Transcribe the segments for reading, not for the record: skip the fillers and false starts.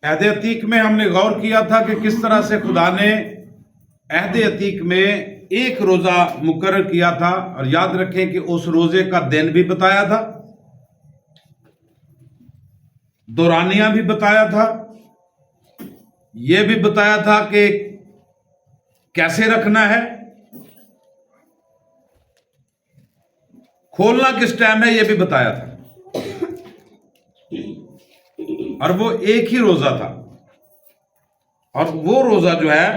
عہد عتیق میں ہم نے غور کیا تھا کہ کس طرح سے خدا نے عہد عتیق میں ایک روزہ مقرر کیا تھا، اور یاد رکھیں کہ اس روزے کا دن بھی بتایا تھا، دورانیہ بھی بتایا تھا، یہ بھی بتایا تھا کہ کیسے رکھنا ہے، کھولنا کس ٹائم ہے یہ بھی بتایا تھا، اور وہ ایک ہی روزہ تھا۔ اور وہ روزہ جو ہے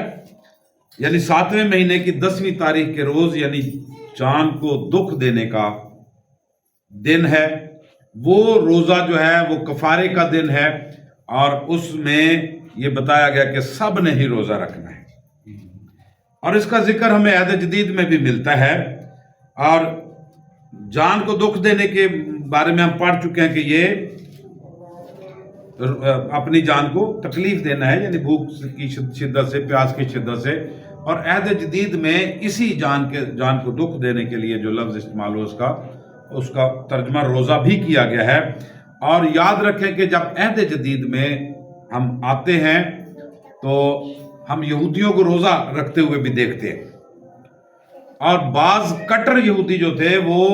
یعنی 7ویں مہینے کی 10ویں تاریخ کے روز، یعنی چاند کو دکھ دینے کا دن ہے، وہ روزہ جو ہے وہ کفارے کا دن ہے، اور اس میں یہ بتایا گیا کہ سب نے ہی روزہ رکھنا ہے، اور اس کا ذکر ہمیں عہد جدید میں بھی ملتا ہے۔ اور جان کو دکھ دینے کے بارے میں ہم پڑھ چکے ہیں کہ یہ اپنی جان کو تکلیف دینا ہے، یعنی بھوک کی شدت سے، پیاس کی شدت سے، اور عہد جدید میں اسی جان کو دکھ دینے کے لیے جو لفظ استعمال ہو اس کا ترجمہ روزہ بھی کیا گیا ہے۔ اور یاد رکھیں کہ جب عہد جدید میں ہم آتے ہیں تو ہم یہودیوں کو روزہ رکھتے ہوئے بھی دیکھتے ہیں، اور بعض کٹر یہودی جو تھے وہ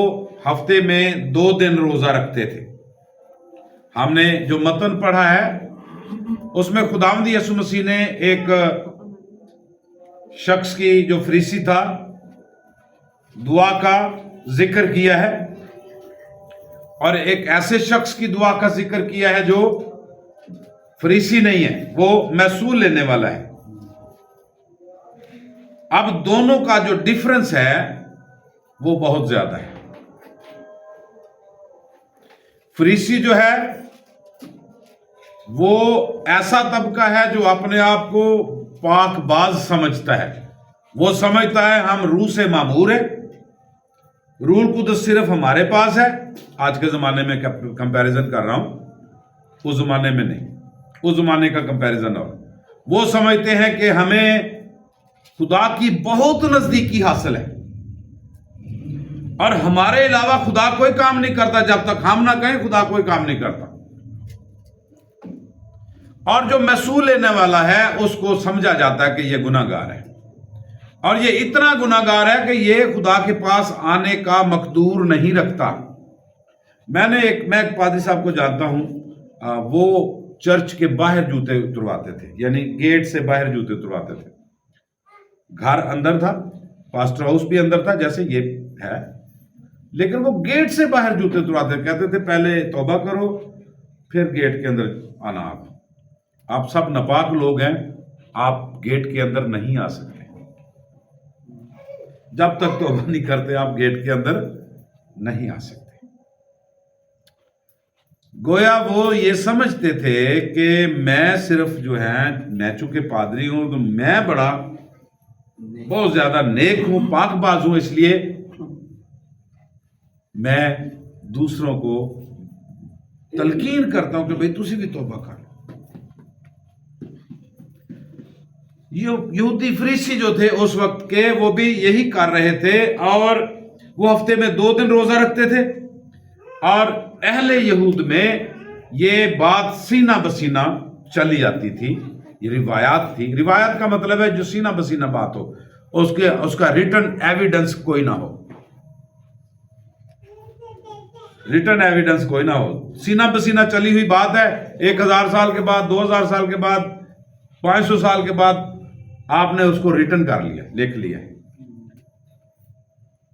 ہفتے میں 2 دن روزہ رکھتے تھے۔ ہم نے جو متن پڑھا ہے اس میں خداوند یسوع مسیح نے ایک شخص کی جو فریسی تھا دعا کا ذکر کیا ہے، اور ایک ایسے شخص کی دعا کا ذکر کیا ہے جو فریسی نہیں ہے، وہ محصول لینے والا ہے۔ اب دونوں کا جو ڈیفرنس ہے وہ بہت زیادہ ہے۔ فریسی جو ہے وہ ایسا طبقہ ہے جو اپنے آپ کو پاک باز سمجھتا ہے، وہ سمجھتا ہے ہم روح سے معمور ہیں، روح القدس صرف ہمارے پاس ہے۔ آج کے زمانے میں کمپیریزن کر رہا ہوں، اس زمانے میں نہیں، اس زمانے کا کمپیریزن۔ اور وہ سمجھتے ہیں کہ ہمیں خدا کی بہت نزدیکی حاصل ہے، اور ہمارے علاوہ خدا کوئی کام نہیں کرتا، جب تک ہم نہ کہیں خدا کوئی کام نہیں کرتا۔ اور جو محصول لینے والا ہے اس کو سمجھا جاتا ہے کہ یہ گناہ گار ہے، اور یہ اتنا گناہ گار ہے کہ یہ خدا کے پاس آنے کا مقدور نہیں رکھتا۔ میں ایک پادری صاحب کو جانتا ہوں، وہ چرچ کے باہر جوتے اترواتے تھے، یعنی گیٹ سے باہر جوتے اترواتے تھے۔ گھر اندر تھا، پاسٹر ہاؤس بھی اندر تھا جیسے یہ ہے، لیکن وہ گیٹ سے باہر جوتے اترواتے، کہتے تھے پہلے توبہ کرو پھر گیٹ کے اندر آنا۔ آپ سب ناپاک لوگ ہیں، آپ گیٹ کے اندر نہیں آ سکتے، جب تک توبہ نہیں کرتے آپ گیٹ کے اندر نہیں آ سکتے۔ گویا وہ یہ سمجھتے تھے کہ میں صرف جو ہے، میں چونکہ پادری ہوں تو میں بہت زیادہ نیک ہوں، پاک باز ہوں، اس لیے میں دوسروں کو تلقین کرتا ہوں کہ بھئی تسی بھی توبہ کر۔ یہودی فریسی جو تھے اس وقت کے وہ بھی یہی کر رہے تھے، اور وہ ہفتے میں 2 دن روزہ رکھتے تھے، اور اہل یہود میں یہ بات سینہ بسینہ چلی جاتی تھی، یہ روایات تھی۔ روایت کا مطلب ہے جو سینہ بسینہ بات ہو، اس کا ریٹن ایویڈنس کوئی نہ ہو، ریٹن ایویڈنس کوئی نہ ہو، سینہ بسینہ چلی ہوئی بات ہے۔ 1000 سال کے بعد، 2000 سال کے بعد، 500 سال کے بعد آپ نے اس کو ریٹن کر لیا، لکھ لیا،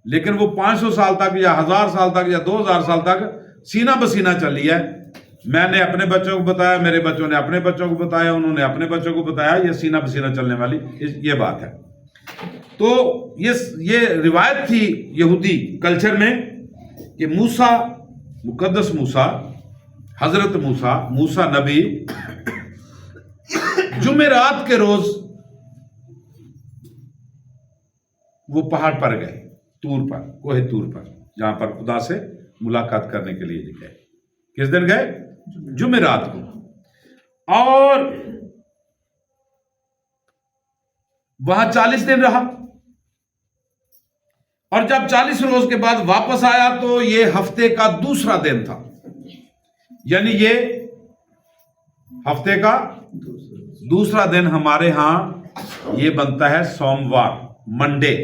لیکن وہ 500 سال تک یا 1000 سال تک یا 2000 سال تک سینہ بسینہ چلی ہے۔ میں نے اپنے بچوں کو بتایا، میرے بچوں نے اپنے بچوں کو بتایا، انہوں نے اپنے بچوں کو بتایا، یہ سینہ بسینہ چلنے والی یہ بات ہے۔ تو یہ روایت تھی یہودی کلچر میں کہ موسیٰ، مقدس موسیٰ، حضرت موسیٰ نبی جمعرات کے روز وہ پہاڑ پر گئے، طور پر، کوہ طور پر، جہاں پر خدا سے ملاقات کرنے کے لیے گئے۔ کس دن گئے؟ جمعرات کو۔ اور وہاں 40 دن رہا، اور جب 40 روز کے بعد واپس آیا تو یہ ہفتے کا دوسرا دن تھا، یعنی یہ ہفتے کا دوسرا دن ہمارے ہاں یہ بنتا ہے سوموار، منڈے۔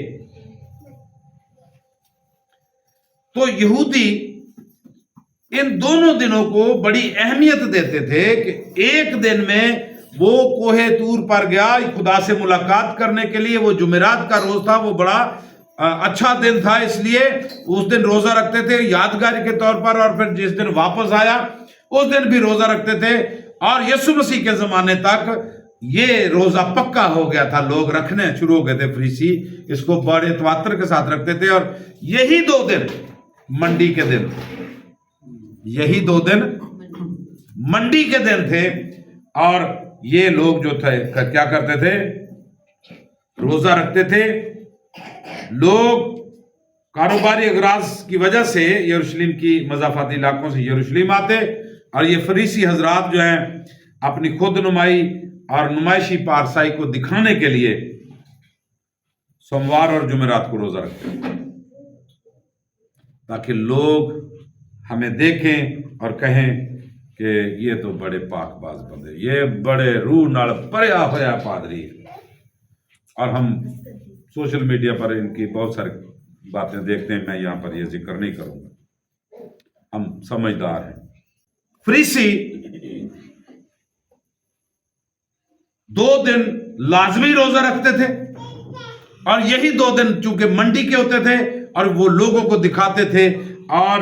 تو یہودی ان دونوں دنوں کو بڑی اہمیت دیتے تھے کہ ایک دن میں وہ کوہ طور پر گیا خدا سے ملاقات کرنے کے لیے، وہ جمعرات کا روز تھا، وہ بڑا اچھا دن تھا، اس لیے اس دن روزہ رکھتے تھے یادگاری کے طور پر، اور پھر جس دن واپس آیا اس دن بھی روزہ رکھتے تھے، اور یسوع مسیح کے زمانے تک یہ روزہ پکا ہو گیا تھا، لوگ رکھنے شروع ہو گئے تھے، فریسی اس کو بڑے تواتر کے ساتھ رکھتے تھے، اور یہی 2 دن منڈی کے دن، یہی 2 دن منڈی کے دن تھے، اور یہ لوگ جو تھے کیا کرتے تھے؟ روزہ رکھتے تھے۔ لوگ کاروباری اغراض کی وجہ سے یروشلم کی مضافاتی علاقوں سے یروشلم آتے، اور یہ فریسی حضرات جو ہیں اپنی خود نمائی اور نمائشی پارسائی کو دکھانے کے لیے سوموار اور جمعرات کو روزہ رکھتے ہیں، تاکہ لوگ ہمیں دیکھیں اور کہیں کہ یہ تو بڑے پاک باز بندے، یہ بڑے روح نال پریا ہویا پادری ہے۔ اور ہم سوشل میڈیا پر ان کی بہت ساری باتیں دیکھتے ہیں، میں یہاں پر یہ ذکر نہیں کروں گا، ہم سمجھدار ہیں۔ فریسی 2 دن لازمی روزہ رکھتے تھے، اور یہی 2 دن چونکہ منڈی کے ہوتے تھے، اور وہ لوگوں کو دکھاتے تھے، اور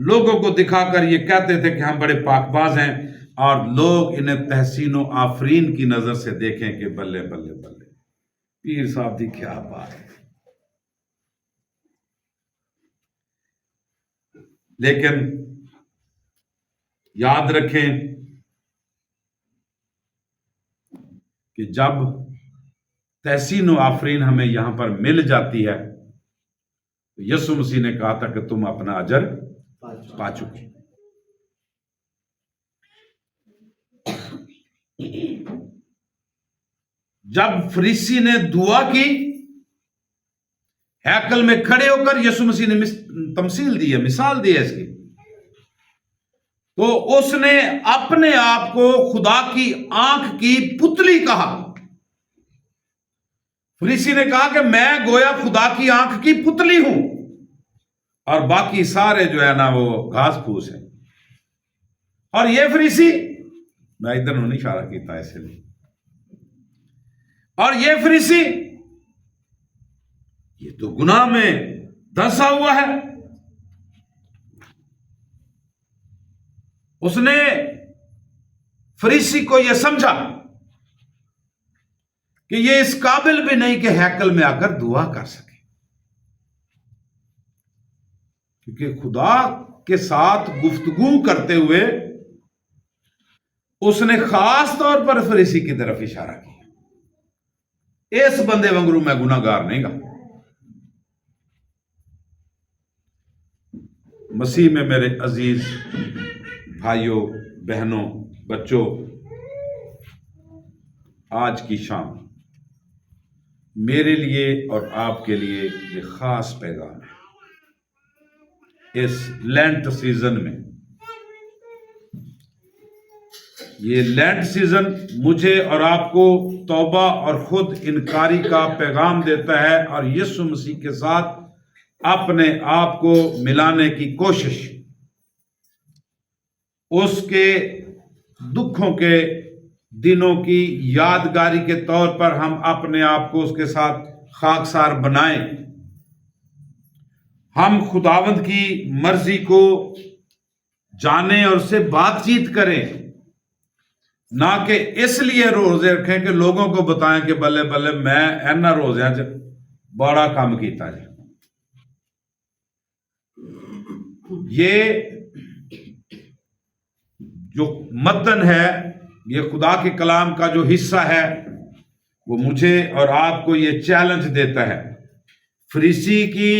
لوگوں کو دکھا کر یہ کہتے تھے کہ ہم بڑے پاک باز ہیں، اور لوگ انہیں تحسین و آفرین کی نظر سے دیکھیں کہ بلے بلے بلے پیر صاحب دی کیا بات ہے۔ لیکن یاد رکھیں کہ جب تحسین و آفرین ہمیں یہاں پر مل جاتی ہے، یسوع مسیح نے کہا تھا کہ تم اپنا اجر پا چکے۔ جب فریسی نے دعا کی ہیکل میں کھڑے ہو کر، یسوع مسیح نے تمثیل دی ہے، مثال دی ہے اس کی، تو اس نے اپنے آپ کو خدا کی آنکھ کی پتلی کہا۔ فریسی نے کہا کہ میں گویا خدا کی آنکھ کی پتلی ہوں، اور باقی سارے جو ہے نا وہ گھاس پھوس ہیں۔ اور یہ فریسی، میں ادھر نہیں اشارہ کیتا اس لیے، اور یہ فریسی یہ تو گناہ میں دھنسا ہوا ہے۔ اس نے فریسی کو یہ سمجھا کہ یہ اس قابل بھی نہیں کہ ہیکل میں آ کر دعا کر سکے، کیونکہ خدا کے ساتھ گفتگو کرتے ہوئے اس نے خاص طور پر فریسی کی طرف اشارہ کیا، اس بندے وانگرو میں گناہ گار نہیں گا۔ مسیح میں میرے عزیز بھائیوں، بہنوں، بچوں، آج کی شام میرے لیے اور آپ کے لیے یہ خاص پیغام ہے۔ اس لینٹ سیزن میں، یہ لینٹ سیزن مجھے اور آپ کو توبہ اور خود انکاری کا پیغام دیتا ہے، اور یسوع مسیح کے ساتھ اپنے آپ کو ملانے کی کوشش، اس کے دکھوں کے دنوں کی یادگاری کے طور پر ہم اپنے آپ کو اس کے ساتھ خاکسار بنائیں، ہم خداوند کی مرضی کو جانیں اور اس سے بات چیت کریں، نہ کہ اس لیے روزے رکھیں کہ لوگوں کو بتائیں کہ بلے بلے میں اینا روزے بڑا کام کیتا جی۔ یہ جو متن ہے، یہ خدا کے کلام کا جو حصہ ہے، وہ مجھے اور آپ کو یہ چیلنج دیتا ہے۔ فریسی کی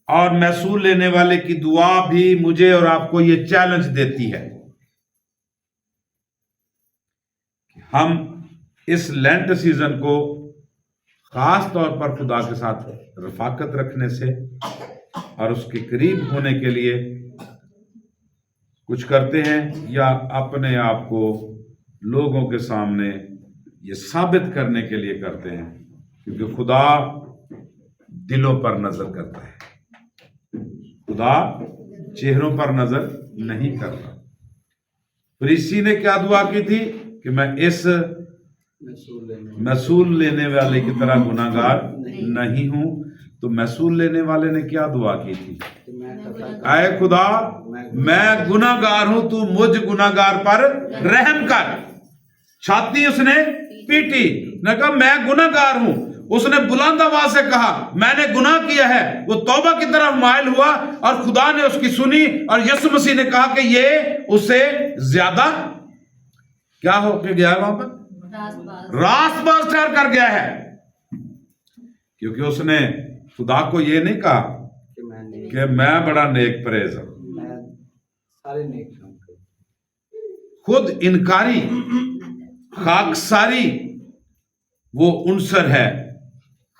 اور محصول لینے والے کی دعا بھی مجھے اور آپ کو یہ چیلنج دیتی ہے کہ ہم اس لینٹ سیزن کو خاص طور پر خدا کے ساتھ رفاقت رکھنے سے اور اس کے قریب ہونے کے لیے کچھ کرتے ہیں، یا اپنے آپ کو لوگوں کے سامنے یہ ثابت کرنے کے لیے کرتے ہیں، کیونکہ خدا دلوں پر نظر کرتا ہے، خدا چہروں پر نظر نہیں کرتا۔ فریسی نے کیا دعا کی تھی کہ میں اس محصول لینے والے کی طرح گناہ گار نہیں ہوں۔ تو محصول لینے والے نے کیا دعا کی تھی؟ اے خدا میں گناہ گار ہوں، تو مجھ گناہ گار پر رحم کر۔ چھاتی اس نے پیٹی، نے کہا میں گناہ گار ہوں۔ اس نے بلند آواز سے کہا میں نے گناہ کیا ہے، وہ توبہ کی طرف مائل ہوا اور خدا نے اس کی سنی، اور یسوع مسیح نے کہا کہ یہ اس سے زیادہ کیا ہو کے گیا ہے، وہاں پر راست باز ٹھہر کر گیا ہے، کیونکہ اس نے خدا کو یہ نہیں کہا کہ میں بڑا نیک پرہیز ہوں۔ خود انکاری، خاکساری وہ عنصر ہے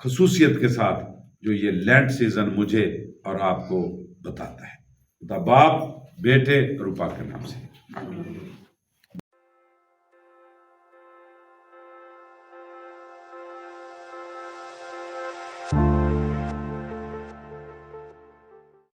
خصوصیت کے ساتھ جو یہ لینٹ سیزن مجھے اور آپ کو بتاتا ہے۔ خدا باپ، بیٹے اور روح پاک کے نام سے۔